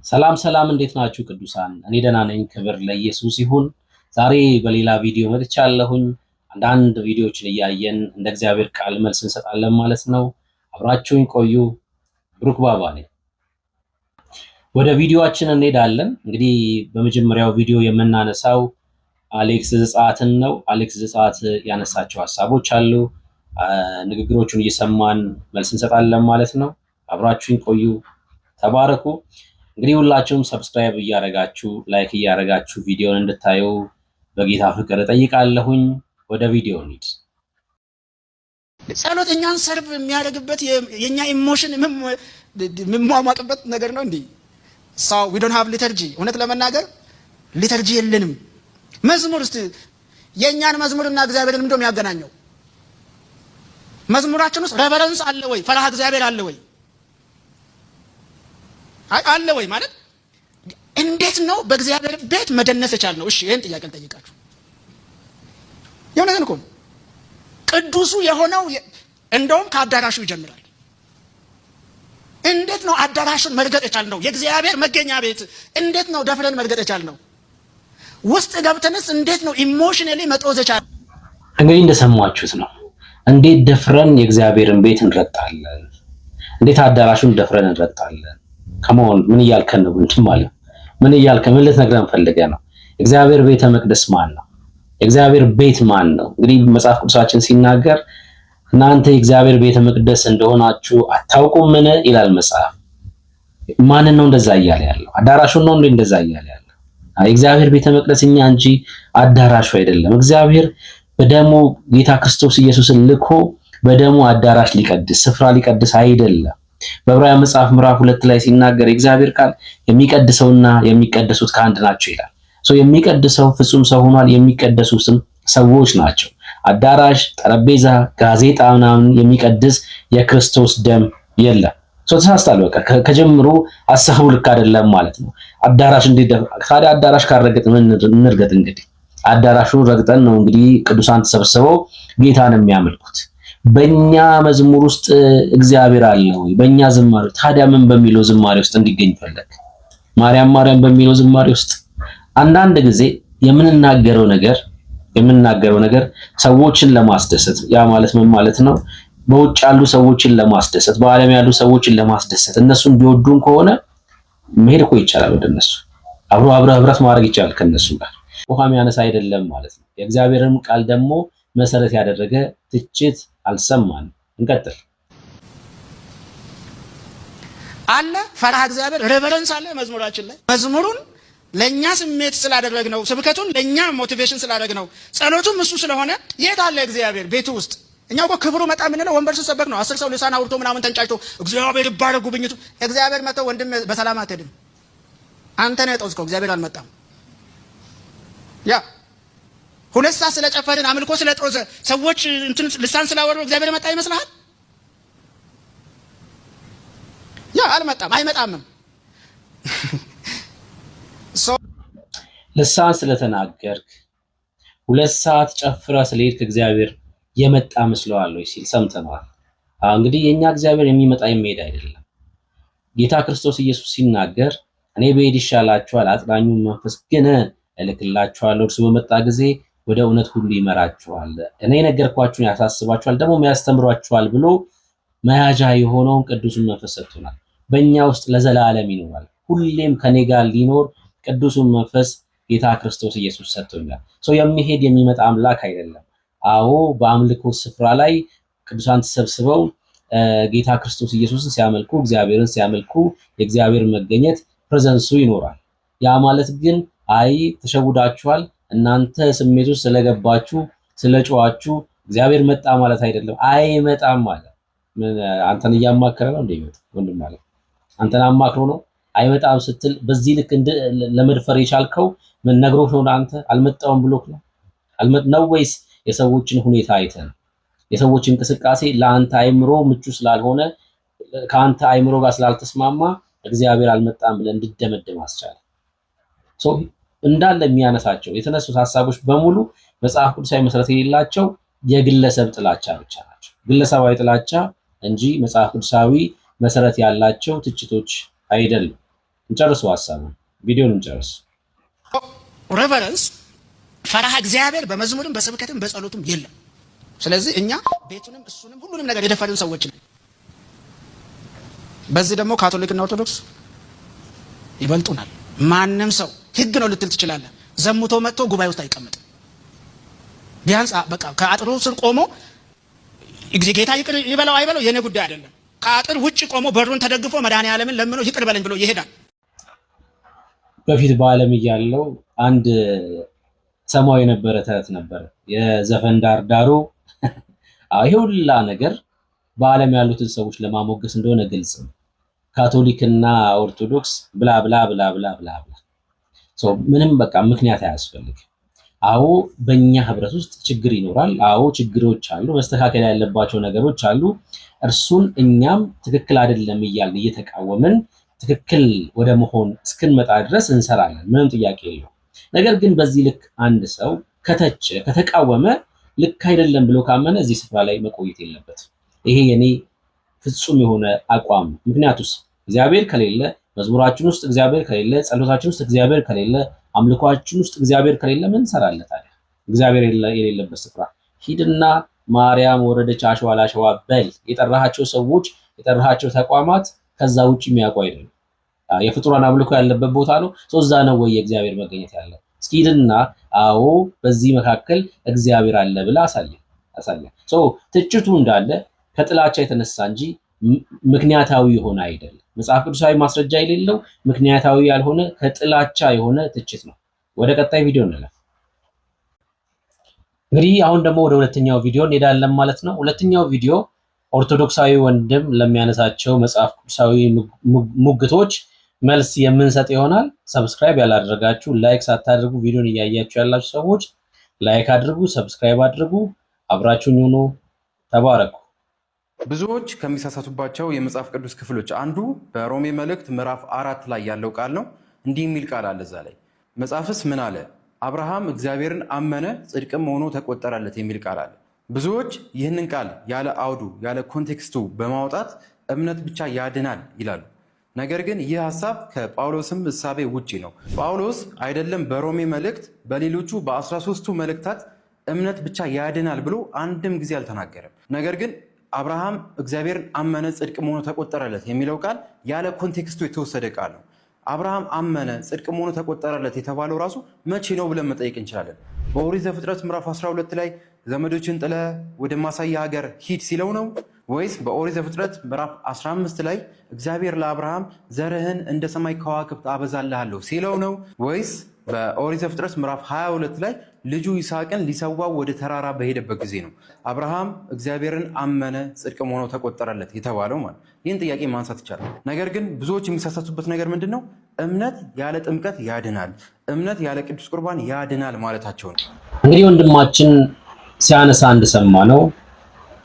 ሰላም ሰላም፣ እንዴት ናችሁ ቅዱሳን? እኔ ደህና ነኝ፣ ክብር ለኢየሱስ ይሁን። ዛሬ በሌላ ቪዲዮ መጥቻለሁኝ። አንዳንድ ቪዲዮዎችን እያየን እንደ እግዚአብሔር ቃል መልስ እንሰጣለን ማለት ነው። አብራችሁኝ ቆዩ። ብሩክ ባባ ነኝ። ወደ ቪዲዮአችን እንሄዳለን። እንግዲህ በመጀመሪያው ቪዲዮ የምናነሳው አሌክስ ዘጸአትን ነው። አሌክስ ዘጸአት ያነሳቸው ሀሳቦች አሉ። ንግግሮቹን እየሰማን መልስ እንሰጣለን ማለት ነው። አብራችሁኝ ቆዩ። ተባረኩ። እንግዲህ ሁላችሁም ሰብስክራይብ እያደረጋችሁ ላይክ እያደረጋችሁ ቪዲዮን እንድታዩ በጌታ ፍቅር እጠይቃለሁኝ። ወደ ቪዲዮ እንሂድ። ጸሎት እኛን ሰርቭ የሚያደርግበት የኛ ኢሞሽን የምሟሟቅበት ነገር ነው። እንዴ ሰው we don't have liturgy። እውነት ለመናገር ሊተርጂ የለንም። መዝሙር እስቲ የኛን መዝሙርና እግዚአብሔርን እንደው የሚያገናኘው መዝሙራችን ውስጥ ሬቨረንስ አለ ወይ? ፈራህ እግዚአብሔር አለ ወይ? አለ ወይ ማለት እንዴት ነው በእግዚአብሔር ቤት መደነስ የቻል ነው? እሺ ይሄን ጥያቄ ልጠይቃችሁ። የሆነን እኮ ቅዱሱ የሆነው እንደውም ከአዳራሹ ይጀምራል። እንዴት ነው አዳራሹን መርገጥ የቻል ነው? የእግዚአብሔር መገኛ ቤት እንዴት ነው ደፍረን መርገጥ የቻል ነው? ውስጥ ገብተንስ እንዴት ነው ኢሞሽናሊ መጦዝ የቻል? እንግዲህ እንደሰማችሁት ነው። እንዴት ደፍረን የእግዚአብሔርን ቤት እንረግጣለን? እንዴት አዳራሹን ደፍረን እንረግጣለን? ከመሆን ምን እያልከን ነው? እንትን ማለት ምን እያልከን ምን ልትነግረን ፈልገህ ነው? እግዚአብሔር ቤተ መቅደስ ማን ነው? እግዚአብሔር ቤት ማን ነው? እንግዲህ መጽሐፍ ቅዱሳችን ሲናገር እናንተ የእግዚአብሔር ቤተ መቅደስ እንደሆናችሁ አታውቁምን ይላል መጽሐፍ። ማንን ነው እንደዛ እያለ ያለው? አዳራሹን ነው እንደዛ እያለ ያለው? የእግዚአብሔር ቤተ መቅደስ እኛ እንጂ አዳራሹ አይደለም። እግዚአብሔር በደሙ ጌታ ክርስቶስ ኢየሱስን ልኮ በደሙ አዳራሽ ሊቀድስ ስፍራ ሊቀድስ አይደለም። በዕብራውያን መጽሐፍ ምዕራፍ 2 ላይ ሲናገር የእግዚአብሔር ቃል የሚቀድሰውና የሚቀደሱት ከአንድ ናቸው ይላል። የሚቀድሰው ፍጹም ሰው ሆኗል፣ የሚቀደሱትም ሰዎች ናቸው። አዳራሽ፣ ጠረጴዛ፣ ጋዜጣ ምናምን የሚቀድስ የክርስቶስ ደም የለም። ተሳስታል። በቃ ከጀምሩ ሐሳቡ ልክ አይደለም ማለት ነው። አዳራሽ ታዲያ አዳራሽ ካረገጥ ምን እንርገጥ? እንግዲህ አዳራሹን ረግጠን ነው እንግዲህ ቅዱሳን ተሰብስበው ጌታን የሚያመልኩት። በእኛ መዝሙር ውስጥ እግዚአብሔር አለ ወይ? በእኛ ዝማሬ ታዲያ ምን በሚለው ዝማሬ ውስጥ እንዲገኝ ፈለግ? ማርያም ማርያም በሚለው ዝማሬ ውስጥ አንዳንድ ጊዜ የምንናገረው ነገር ሰዎችን ለማስደሰት፣ ያ ማለት ምን ማለት ነው? በውጭ ያሉ ሰዎችን ለማስደሰት፣ በዓለም ያሉ ሰዎችን ለማስደሰት፣ እነሱ እንዲወዱን ከሆነ መሄድ እኮ ይቻላል። ወደ እነሱ አብሮ ህብረት ማድረግ ይቻላል ከነሱ ጋር። ውሃ የሚያነሳ አይደለም ማለት ነው። የእግዚአብሔርን ቃል ደግሞ መሰረት ያደረገ ትችት አልሰማንም። እንቀጥል። አለ ፈራህ እግዚአብሔር ሬቨረንስ አለ መዝሙራችን ላይ። መዝሙሩን ለኛ ስሜት ስላደረግነው፣ ስብከቱን ለኛ ሞቲቬሽን ስላደረግነው፣ ጸሎቱም እሱ ስለሆነ የት አለ እግዚአብሔር ቤቱ ውስጥ? እኛ እኮ ክብሩ መጣ የምንለው ወንበር ሲሰበክ ነው። 10 ሰው ልሳን አውርቶ ምናምን ተንጫጭቶ እግዚአብሔር ይባረክ ጉብኝቱ። እግዚአብሔር መጥቶ ወንድም በሰላም አትሄድም። አንተ ነህ የጦዝከው፣ እግዚአብሔር አልመጣም። ያ 2 ሰዓት ስለጨፈርን አምልኮ ስለጦዘ ሰዎች እንትን ልሳን ስላወሩ እግዚአብሔር መጣ ይመስልሃል? ያ አልመጣም፣ አይመጣምም። ልሳን ስለተናገርክ 2 ሰዓት ጨፍራ ስለሄድክ እግዚአብሔር የመጣ መስለዋል ወይ ሲል ሰምተናል። እንግዲህ የኛ እግዚአብሔር የሚመጣ የሚሄድ አይደለም። ጌታ ክርስቶስ ኢየሱስ ሲናገር እኔ ብሄድ ይሻላችኋል፣ አጽናኙን መንፈስ ግን እልክላችኋለሁ፣ እርሱ በመጣ ጊዜ ወደ እውነት ሁሉ ይመራችኋል፣ እኔ የነገርኳችሁን ያሳስባችኋል፣ ደግሞ ያስተምሯችኋል ብሎ መያዣ የሆነውን ቅዱሱን መንፈስ ሰጥቶናል። በእኛ ውስጥ ለዘላለም ይኖራል። ሁሌም ከኔ ጋር ሊኖር ቅዱሱን መንፈስ ጌታ ክርስቶስ ኢየሱስ ሰጥቶኛል። የሚሄድ የሚመጣ አምላክ አይደለም። አዎ በአምልኮ ስፍራ ላይ ቅዱሳን ተሰብስበው ጌታ ክርስቶስ ኢየሱስን ሲያመልኩ፣ እግዚአብሔርን ሲያመልኩ የእግዚአብሔር መገኘት ፕሬዘንሱ ይኖራል። ያ ማለት ግን አይ ተሸውዳችኋል፣ እናንተ ስሜቱ ስለገባችሁ ስለጮዋችሁ እግዚአብሔር መጣ ማለት አይደለም። አይመጣም ማለት አንተን እያማከረ ነው እንደይወጥ ወንድም ማለት አንተን አማክሮ ነው። አይመጣም ስትል በዚህ ልክ ለመድፈር የቻልከው ምን ነግሮህ ነው? አንተ አልመጣውም ብሎክ ነው ነው ወይስ የሰዎችን ሁኔታ አይተህ ነው? የሰዎች እንቅስቃሴ ለአንተ አይምሮ ምቹ ስላልሆነ ከአንተ አይምሮ ጋር ስላልተስማማ እግዚአብሔር አልመጣም ብለህ እንድደመደም አስቻለ። እንዳለ የሚያነሳቸው የተነሱት ሐሳቦች በሙሉ መጽሐፍ ቅዱሳዊ መሰረት የሌላቸው የግለሰብ ጥላቻ ብቻ ናቸው። ግለሰባዊ ጥላቻ እንጂ መጽሐፍ ቅዱሳዊ መሰረት ያላቸው ትችቶች አይደሉም። እንጨርሱ ሐሳቡን ቪዲዮን እንጨርሱ። ሬቨረንስ ፈራህ እግዚአብሔር በመዝሙርም በስብከትም በጸሎትም የለም። ስለዚህ እኛ ቤቱንም እሱንም ሁሉንም ነገር የደፈርን ሰዎች ነን። በዚህ ደግሞ ካቶሊክና ኦርቶዶክስ ይበልጡናል። ማንም ሰው ህግ ነው ልትል ትችላለህ። ዘሙቶ መጥቶ ጉባኤ ውስጥ አይቀመጥም። ቢያንስ በቃ ከአጥሩ ስር ቆሞ ጌታ ይቅር ይበለው አይበለው የኔ ጉዳይ አይደለም። ከአጥር ውጭ ቆሞ በሩን ተደግፎ መድኃኒዓለምን ለምኖ ይቅር በለኝ ብሎ ይሄዳል። በፊት በዓለም እያለው አንድ ሰማው የነበረ ተረት ነበር። የዘፈን ዳርዳሩ ይሄ ሁላ ነገር በዓለም ያሉትን ሰዎች ለማሞገስ እንደሆነ ግልጽ ነው። ካቶሊክና ኦርቶዶክስ ብላ ብላ ብላ ብላ ብላ ብላ ምንም በቃ ምክንያት አያስፈልግም። አዎ በእኛ ህብረት ውስጥ ችግር ይኖራል። አዎ ችግሮች አሉ፣ መስተካከል ያለባቸው ነገሮች አሉ። እርሱን እኛም ትክክል አይደለም እያልን እየተቃወምን ትክክል ወደ መሆን እስክንመጣ ድረስ እንሰራለን። ምንም ጥያቄ የለው። ነገር ግን በዚህ ልክ አንድ ሰው ከተቸ ከተቃወመ ልክ አይደለም ብሎ ካመነ እዚህ ስፍራ ላይ መቆየት የለበትም። ይሄ የኔ ፍጹም የሆነ አቋም። ምክንያቱስ እግዚአብሔር ከሌለ፣ መዝሙራችን ውስጥ እግዚአብሔር ከሌለ፣ ጸሎታችን ውስጥ እግዚአብሔር ከሌለ፣ አምልኳችን ውስጥ እግዚአብሔር ከሌለ ምን እንሰራለን ታዲያ? እግዚአብሔር የሌለበት ስፍራ ሂድና ማርያም ወረደች አሸዋ ላሸዋ በል። የጠራሃቸው ሰዎች የጠራሃቸው ተቋማት ከዛ ውጭ የሚያውቁ አይደለም። የፍጡራን አምልኮ ያለበት ቦታ ነው። እዛ ነው ወይ የእግዚአብሔር መገኘት ያለ? እስኪ ሂድና አዎ በዚህ መካከል እግዚአብሔር አለ ብላ አሳየ። ትችቱ እንዳለ ከጥላቻ የተነሳ እንጂ ምክንያታዊ የሆነ አይደለም። መጽሐፍ ቅዱሳዊ ማስረጃ የሌለው ምክንያታዊ ያልሆነ ከጥላቻ የሆነ ትችት ነው። ወደ ቀጣይ ቪዲዮ እንለፍ። እንግዲህ አሁን ደግሞ ወደ ሁለተኛው ቪዲዮ እንሄዳለን ማለት ነው። ሁለተኛው ቪዲዮ ኦርቶዶክሳዊ ወንድም ለሚያነሳቸው መጽሐፍ ቅዱሳዊ ሙግቶች መልስ የምንሰጥ ይሆናል። ሰብስክራይብ ያላደረጋችሁ ላይክ ሳታደርጉ ቪዲዮን እያያችሁ ያላችሁ ሰዎች ላይክ አድርጉ፣ ሰብስክራይብ አድርጉ፣ አብራችሁን ሁኑ። ተባረኩ። ብዙዎች ከሚሳሳቱባቸው የመጽሐፍ ቅዱስ ክፍሎች አንዱ በሮሜ መልእክት ምዕራፍ 4 ላይ ያለው ቃል ነው። እንዲህ የሚል ቃል አለ እዛ ላይ። መጽሐፍስ ምን አለ? አብርሃም እግዚአብሔርን አመነ ጽድቅም ሆኖ ተቆጠረለት የሚል ቃል አለ። ብዙዎች ይህንን ቃል ያለ አውዱ ያለ ኮንቴክስቱ በማውጣት እምነት ብቻ ያድናል ይላሉ። ነገር ግን ይህ ሀሳብ ከጳውሎስም እሳቤ ውጪ ነው። ጳውሎስ አይደለም በሮሜ መልእክት በሌሎቹ በ13ቱ መልእክታት እምነት ብቻ ያድናል ብሎ አንድም ጊዜ አልተናገረም። ነገር ግን አብርሃም እግዚአብሔርን አመነ ጽድቅም ሆኖ ተቆጠረለት የሚለው ቃል ያለ ኮንቴክስቱ የተወሰደ ቃል ነው። አብርሃም አመነ ጽድቅም ሆኖ ተቆጠረለት የተባለው ራሱ መቼ ነው ብለን መጠየቅ እንችላለን። በኦሪት ዘፍጥረት ምዕራፍ 12 ላይ ዘመዶችን ጥለ ወደ ማሳያ ሀገር ሂድ ሲለው ነው? ወይስ በኦሪት ዘፍጥረት ምዕራፍ 15 ላይ እግዚአብሔር ለአብርሃም ዘርህን እንደ ሰማይ ከዋክብት አበዛልሃለሁ ሲለው ነው? ወይስ በኦሪት ዘፍጥረት ምዕራፍ 22 ላይ ልጁ ይስሐቅን ሊሰዋው ወደ ተራራ በሄደበት ጊዜ ነው አብርሃም እግዚአብሔርን አመነ ጽድቅም ሆኖ ተቆጠረለት የተባለው? ማለት ይህን ጥያቄ ማንሳት ይቻላል። ነገር ግን ብዙዎች የሚሳሳቱበት ነገር ምንድን ነው? እምነት ያለ ጥምቀት ያድናል፣ እምነት ያለ ቅዱስ ቁርባን ያድናል ማለታቸው ነው። እንግዲህ ወንድማችን ሲያነሳ እንደሰማ ነው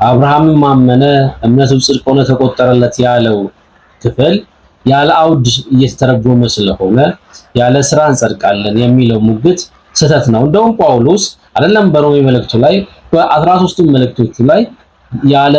አብርሃምም አመነ እምነቱ ጽድቅ ሆኖ ተቆጠረለት ያለው ክፍል ያለ አውድ እየተተረጎመ ስለሆነ ያለ ስራ እንጸድቃለን የሚለው ሙግት ስህተት ነው። እንደውም ጳውሎስ አይደለም በሮሜ መልእክቱ ላይ በ13ቱ መልእክቶቹ ላይ ያለ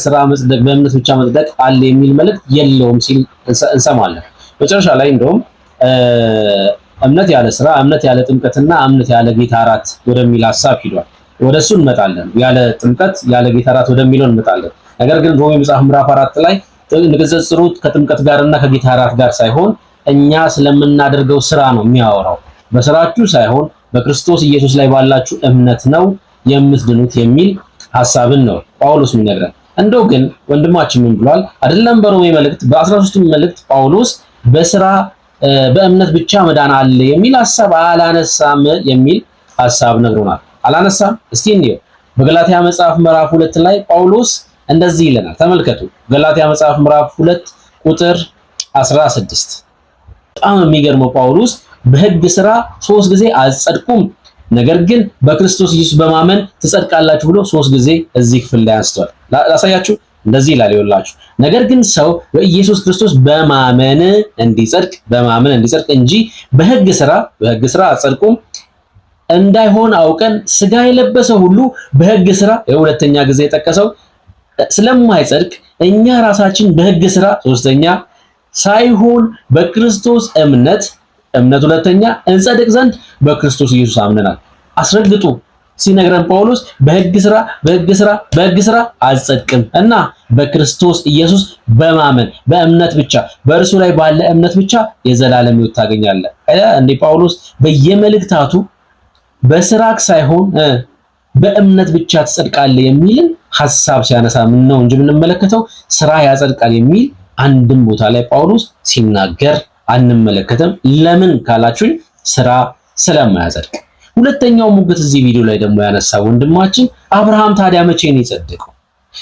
ስራ መጽደቅ በእምነት ብቻ መጽደቅ አለ የሚል መልእክት የለውም ሲል እንሰማለን። መጨረሻ ላይ እንደውም እምነት ያለ ስራ፣ እምነት ያለ ጥምቀትና እምነት ያለ ጌታ እራት ወደሚል ሐሳብ ሂዷል። ወደሱ እንመጣለን። ያለ ጥምቀት ያለ ጌታ እራት ወደሚለው እንመጣለን። ነገር ግን ሮሜ መጽሐፍ ምዕራፍ 4 ላይ ንግጽጽሩ ከጥምቀት ጋርና ከጌታ እራት ጋር ሳይሆን እኛ ስለምናደርገው ስራ ነው የሚያወራው። በስራችሁ ሳይሆን በክርስቶስ ኢየሱስ ላይ ባላችሁ እምነት ነው የምትድኑት የሚል ሐሳብን ነው ጳውሎስ የሚነግረን። እንደው ግን ወንድማችን ምን ብሏል? አይደለም በሮሜ መልእክት በ13ቱ መልእክት ጳውሎስ በስራ በእምነት ብቻ መዳን አለ የሚል ሐሳብ አላነሳም የሚል ሐሳብ ነግሮናል። አላነሳም። እስኪ እንየው። በገላትያ መጽሐፍ ምዕራፍ 2 ላይ ጳውሎስ እንደዚህ ይለናል። ተመልከቱ። ገላትያ መጽሐፍ ምዕራፍ 2 ቁጥር 16 በጣም የሚገርመው ጳውሎስ በሕግ ስራ 3 ጊዜ አልጸድቁም፣ ነገር ግን በክርስቶስ ኢየሱስ በማመን ትጸድቃላችሁ ብሎ 3 ጊዜ እዚህ ክፍል ላይ አንስቷል። ላሳያችሁ። እንደዚህ ይላል ይኸውላችሁ፣ ነገር ግን ሰው በኢየሱስ ክርስቶስ በማመን እንዲጸድቅ እንጂ በሕግ ስራ አልጸድቁም እንዳይሆን አውቀን ስጋ የለበሰ ሁሉ በሕግ ስራ የሁለተኛ ጊዜ የጠቀሰው ስለማይጸድቅ እኛ ራሳችን በሕግ ስራ ሶስተኛ ሳይሆን በክርስቶስ እምነት ሁለተኛ እንጸድቅ ዘንድ በክርስቶስ ኢየሱስ አምነናል። አስረግጡ ሲነግረን ጳውሎስ በሕግ ስራ አልጸድቅም እና በክርስቶስ ኢየሱስ በማመን በእምነት ብቻ በእርሱ ላይ ባለ እምነት ብቻ የዘላለም ሕይወት ታገኛለህ። እንዴ ጳውሎስ በየመልእክታቱ በስራክ ሳይሆን በእምነት ብቻ ትጸድቃለህ የሚልን ሐሳብ ሲያነሳ ምን ነው እንጂ የምንመለከተው ስራ ያጸድቃል የሚል አንድም ቦታ ላይ ጳውሎስ ሲናገር አንመለከትም። ለምን ካላችሁኝ ስራ ስለማያጸድቅ። ሁለተኛው ሙግት እዚህ ቪዲዮ ላይ ደግሞ ያነሳው ወንድማችን አብርሃም ታዲያ መቼ ነው የጸደቀው?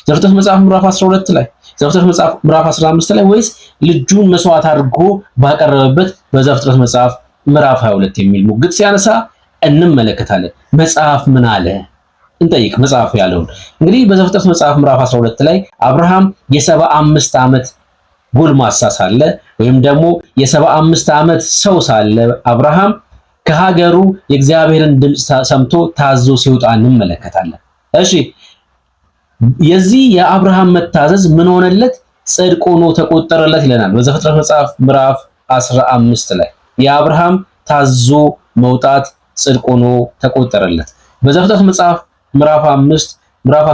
ዘፍጥረት መጽሐፍ ምዕራፍ 12 ላይ፣ ዘፍጥረት መጽሐፍ ምዕራፍ 15 ላይ ወይስ ልጁን መስዋዕት አድርጎ ባቀረበበት በዘፍጥረት መጽሐፍ ምዕራፍ 22 የሚል ሙግት ሲያነሳ እንመለከታለን። መጽሐፍ ምን አለ እንጠይቅ። መጽሐፍ ያለውን እንግዲህ በዘፍጥረት መጽሐፍ ምዕራፍ 12 ላይ አብርሃም የ75 ዓመት ጎልማሳ ሳለ ወይም ደግሞ የ75 ዓመት ሰው ሳለ አብርሃም ከሀገሩ የእግዚአብሔርን ድምፅ ሰምቶ ታዞ ሲወጣ እንመለከታለን። እሺ የዚህ የአብርሃም መታዘዝ ምን ሆነለት? ጽድቅ ሆኖ ተቆጠረለት ይለናል በዘፍጥረት መጽሐፍ ምዕራፍ 15 ላይ የአብርሃም ታዞ መውጣት ጽድቅ ሆኖ ተቆጠረለት። በዘፍጥረት መጽሐፍ ምዕራፍ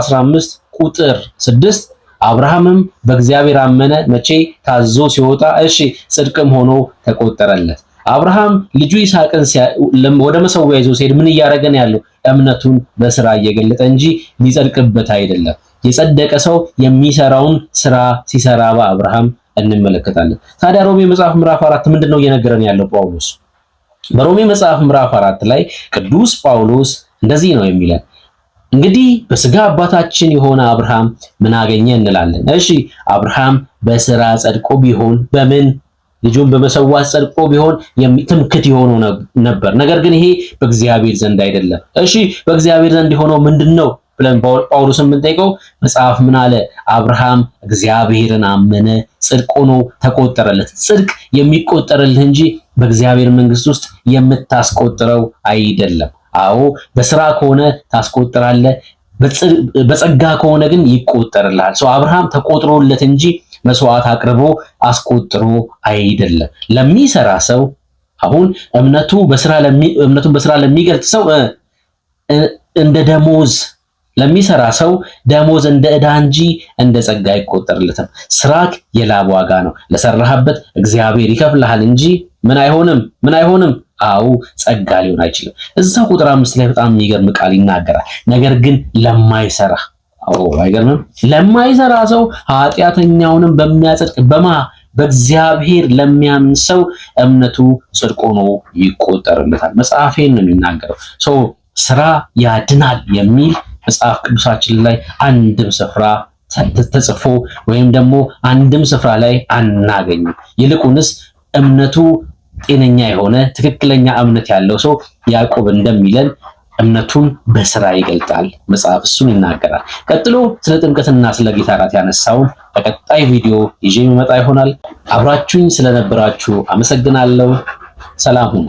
15 ቁጥር 6 አብርሃምም በእግዚአብሔር አመነ መቼ? ታዞ ሲወጣ እሺ ጽድቅም ሆኖ ተቆጠረለት። አብርሃም ልጁ ይስሐቅን ወደ መሰዊያ ይዞ ሲሄድ ምን እያደረገ ነው ያለው? እምነቱን በስራ እየገለጠ እንጂ ሊጸድቅበት አይደለም። የጸደቀ ሰው የሚሰራውን ስራ ሲሰራ በአብርሃም እንመለከታለን። ታዲያ ሮሜ መጽሐፍ ምዕራፍ 4 ምንድነው እየነገረን ያለው ጳውሎስ? በሮሜ መጽሐፍ ምዕራፍ 4 ላይ ቅዱስ ጳውሎስ እንደዚህ ነው የሚለን። እንግዲህ በስጋ አባታችን የሆነ አብርሃም ምን አገኘ እንላለን። እሺ አብርሃም በስራ ጸድቆ ቢሆን በምን ልጁን በመሰዋት ጸድቆ ቢሆን ትምክህት የሆነው ነበር። ነገር ግን ይሄ በእግዚአብሔር ዘንድ አይደለም። እሺ በእግዚአብሔር ዘንድ የሆነው ምንድነው ብለን ጳውሎስን የምንጠይቀው መጽሐፍ ምን አለ? አብርሃም እግዚአብሔርን አመነ ጽድቅ ሆኖ ተቆጠረለት። ጽድቅ የሚቆጠርልህ እንጂ በእግዚአብሔር መንግስት ውስጥ የምታስቆጥረው አይደለም። አዎ በስራ ከሆነ ታስቆጥራለህ፣ በጸጋ ከሆነ ግን ይቆጠርልሃል። ሰው አብርሃም ተቆጥሮለት እንጂ መስዋዕት አቅርቦ አስቆጥሮ አይደለም። ለሚሰራ ሰው አሁን እምነቱን በስራ ለሚገልጥ ሰው እንደ ደሞዝ ለሚሰራ ሰው ደሞዝ እንደ ዕዳ እንጂ እንደ ጸጋ አይቆጠርለትም። ስራክ የላብ ዋጋ ነው። ለሰራህበት እግዚአብሔር ይከፍልሃል እንጂ ምን አይሆንም። አዎ ጸጋ ሊሆን አይችልም። እዛው ቁጥር 5 ላይ በጣም የሚገርም ቃል ይናገራል። ነገር ግን ለማይሰራ አይገርምም? ለማይሰራ ሰው ኃጢአተኛውንም በሚያጸድቅ በእግዚአብሔር ለሚያምን ሰው እምነቱ ጽድቅ ሆኖ ይቆጠርለታል። መጽሐፌን ነው የሚናገረው። ስራ ያድናል የሚል መጽሐፍ ቅዱሳችን ላይ አንድም ስፍራ ተጽፎ ወይም ደግሞ አንድም ስፍራ ላይ አናገኝም። ይልቁንስ እምነቱ ጤነኛ የሆነ ትክክለኛ እምነት ያለው ሰው ያዕቆብ እንደሚለን እምነቱን በስራ ይገልጣል። መጽሐፍ እሱን ይናገራል። ቀጥሎ ስለ ጥምቀትና ስለ ጌታ እራት ያነሳውን በቀጣይ ቪዲዮ ይዤ የሚመጣ ይሆናል። አብራችሁኝ ስለነበራችሁ አመሰግናለሁ። ሰላም ሁኑ።